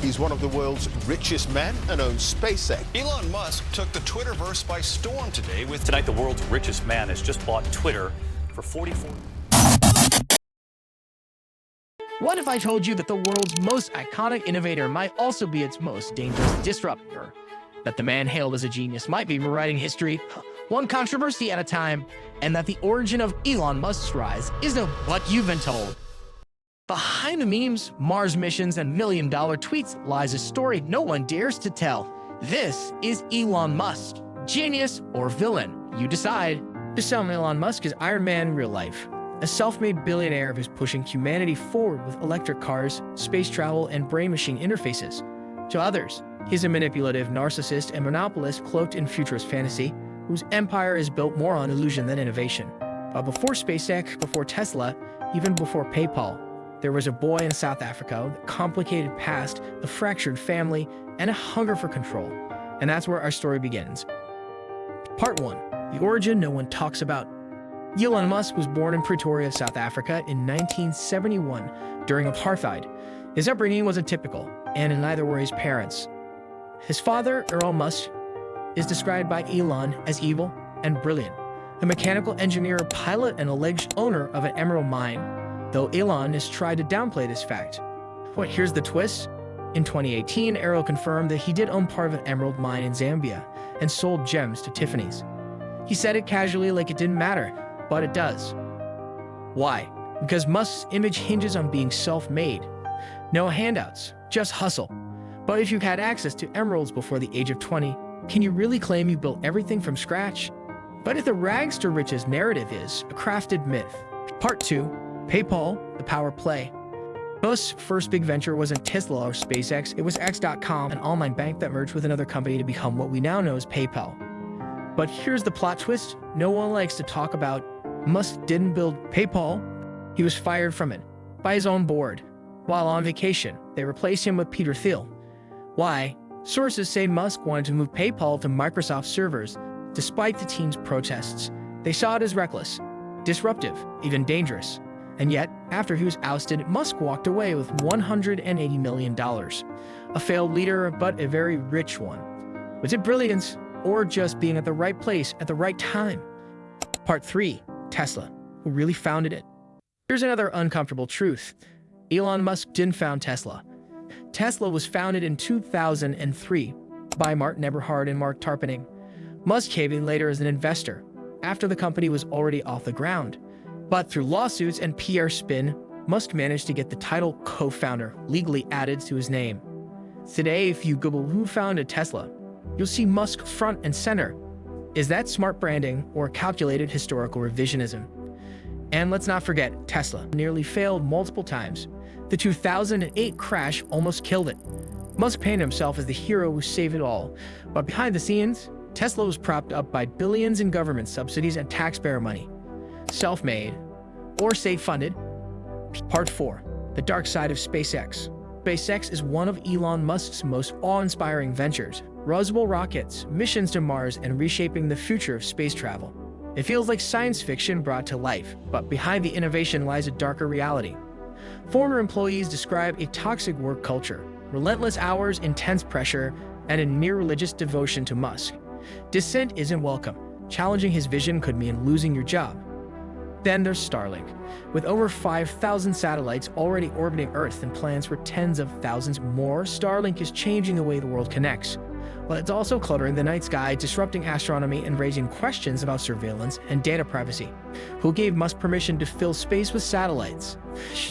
He's one of the world's richest men and owns SpaceX. Elon Musk took the Twitterverse by storm today with... Tonight, the world's richest man has just bought Twitter for $44. What if I told you that the world's most iconic innovator might also be its most dangerous disruptor? That the man hailed as a genius might be rewriting history, one controversy at a time, and that the origin of Elon Musk's rise isn't what you've been told. Behind the memes, Mars missions, and million-dollar tweets lies a story no one dares to tell. This is Elon Musk. Genius or villain, you decide. To some, Elon Musk is Iron Man in real life. A self-made billionaire who's pushing humanity forward with electric cars, space travel, and brain-machine interfaces. To others, he's a manipulative narcissist and monopolist cloaked in futurist fantasy, whose empire is built more on illusion than innovation. But before SpaceX, before Tesla, even before PayPal, there was a boy in South Africa with a complicated past, a fractured family, and a hunger for control. And that's where our story begins. Part 1. The origin no one talks about. Elon Musk was born in Pretoria, South Africa in 1971 during apartheid. His upbringing wasn't typical, and neither were his parents. His father, Earl Musk, is described by Elon as evil and brilliant, a mechanical engineer, pilot, and alleged owner of an emerald mine, though Elon has tried to downplay this fact. But here's the twist. In 2018, Earl confirmed that he did own part of an emerald mine in Zambia and sold gems to Tiffany's. He said it casually like it didn't matter, but it does. Why? Because Musk's image hinges on being self-made. No handouts, just hustle. But if you've had access to emeralds before the age of 20, can you really claim you built everything from scratch? But if the rags to riches narrative is a crafted myth. Part 2. PayPal, the power play. Musk's first big venture wasn't Tesla or SpaceX, it was X.com, an online bank that merged with another company to become what we now know as PayPal. But here's the plot twist no one likes to talk about. Musk didn't build PayPal, he was fired from it by his own board. While on vacation, they replaced him with Peter Thiel. Why? Sources say Musk wanted to move PayPal to Microsoft servers, despite the team's protests. They saw it as reckless, disruptive, even dangerous. And yet, after he was ousted, Musk walked away with $180 million. A failed leader, but a very rich one. Was it brilliance, or just being at the right place at the right time? Part 3. Tesla, who really founded it. Here's another uncomfortable truth. Elon Musk didn't found Tesla. Tesla was founded in 2003 by Martin Eberhard and Mark Tarpenning. Musk came in later as an investor, after the company was already off the ground. But through lawsuits and PR spin, Musk managed to get the title co-founder legally added to his name. Today, if you Google who founded Tesla, you'll see Musk front and center. Is that smart branding or calculated historical revisionism? And let's not forget, Tesla nearly failed multiple times. The 2008 crash almost killed it. Musk painted himself as the hero who saved it all. But behind the scenes, Tesla was propped up by billions in government subsidies and taxpayer money. Self-made or state-funded. Part 4. The dark side of SpaceX. SpaceX is one of Elon Musk's most awe-inspiring ventures. Reusable rockets, missions to Mars, and reshaping the future of space travel. It feels like science fiction brought to life, but behind the innovation lies a darker reality. Former employees describe a toxic work culture, relentless hours, intense pressure, and a near-religious devotion to Musk. Dissent isn't welcome. Challenging his vision could mean losing your job. Then there's Starlink. With over 5,000 satellites already orbiting Earth and plans for tens of thousands more, Starlink is changing the way the world connects. But it's also cluttering the night sky, disrupting astronomy, and raising questions about surveillance and data privacy. Who gave Musk permission to fill space with satellites?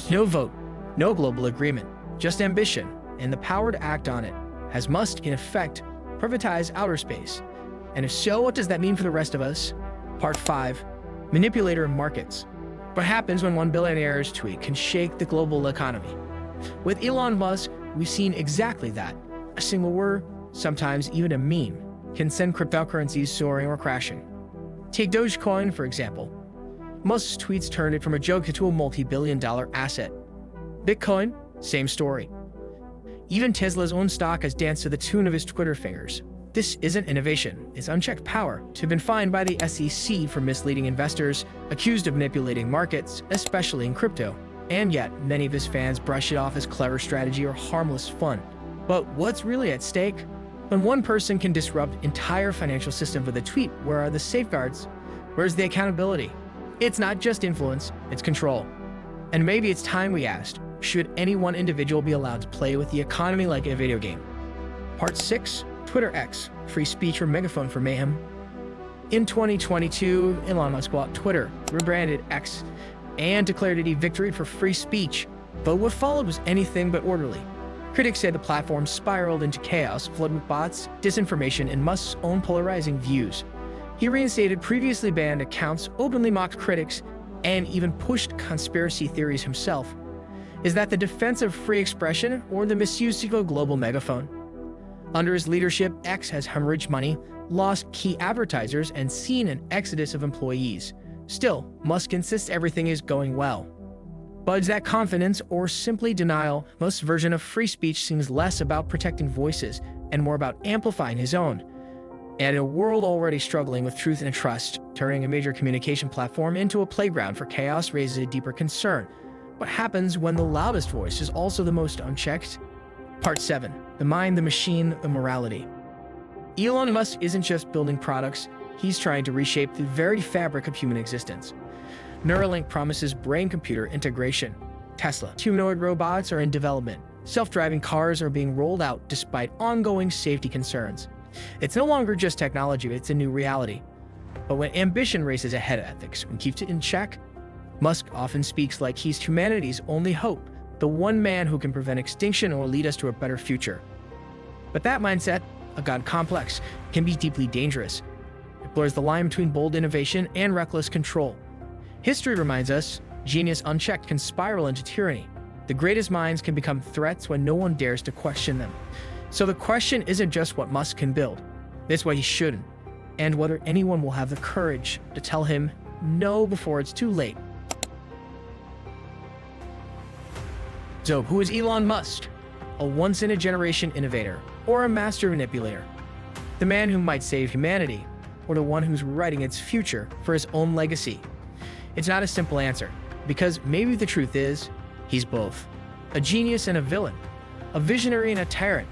No vote, no global agreement, just ambition, and the power to act on it. Has Musk, in effect, privatized outer space? And if so, what does that mean for the rest of us? Part 5. Manipulator markets. What happens when one billionaire's tweet can shake the global economy? With Elon Musk, we've seen exactly that. A single word, sometimes even a meme, can send cryptocurrencies soaring or crashing. Take Dogecoin, for example. Musk's tweets turned it from a joke to a multi-billion-dollar asset. Bitcoin, same story. Even Tesla's own stock has danced to the tune of his Twitter fingers. This isn't innovation, it's unchecked power. To have been fined by the SEC for misleading investors, accused of manipulating markets, especially in crypto. And yet, many of his fans brush it off as clever strategy or harmless fun. But what's really at stake? When one person can disrupt entire financial system with a tweet, where are the safeguards? Where's the accountability? It's not just influence, it's control. And maybe it's time we asked, should any one individual be allowed to play with the economy like a video game? Part 6, Twitter X, free speech or megaphone for mayhem. In 2022, Elon Musk bought Twitter, rebranded X, and declared it a victory for free speech. But what followed was anything but orderly. Critics say the platform spiraled into chaos, flooded with bots, disinformation, and Musk's own polarizing views. He reinstated previously banned accounts, openly mocked critics, and even pushed conspiracy theories himself. Is that the defense of free expression or the misuse of a global megaphone? Under his leadership, X has hemorrhaged money, lost key advertisers, and seen an exodus of employees. Still, Musk insists everything is going well. But is that confidence or simply denial? Musk's version of free speech seems less about protecting voices and more about amplifying his own. And in a world already struggling with truth and trust, turning a major communication platform into a playground for chaos raises a deeper concern. What happens when the loudest voice is also the most unchecked? Part 7. The Mind, the Machine, the Morality. Elon Musk isn't just building products, he's trying to reshape the very fabric of human existence. Neuralink promises brain-computer integration. Tesla humanoid robots are in development. Self-driving cars are being rolled out despite ongoing safety concerns. It's no longer just technology, it's a new reality. But when ambition races ahead of ethics and keeps it in check, Musk often speaks like he's humanity's only hope, the one man who can prevent extinction or lead us to a better future. But that mindset, a god complex, can be deeply dangerous. It blurs the line between bold innovation and reckless control. History reminds us, genius unchecked can spiral into tyranny. The greatest minds can become threats when no one dares to question them. So the question isn't just what Musk can build, it's what he shouldn't, and whether anyone will have the courage to tell him no before it's too late. So who is Elon Musk? A once-in-a-generation innovator, or a master manipulator? The man who might save humanity, or the one who's writing its future for his own legacy? It's not a simple answer, because maybe the truth is, he's both. A genius and a villain, a visionary and a tyrant,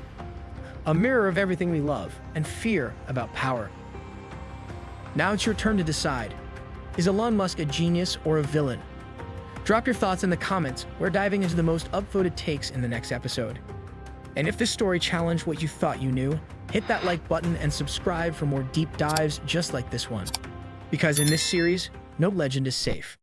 a mirror of everything we love and fear about power. Now it's your turn to decide. Is Elon Musk a genius or a villain? Drop your thoughts in the comments. We're diving into the most upvoted takes in the next episode. And if this story challenged what you thought you knew, hit that like button and subscribe for more deep dives just like this one. Because in this series, no legend is safe.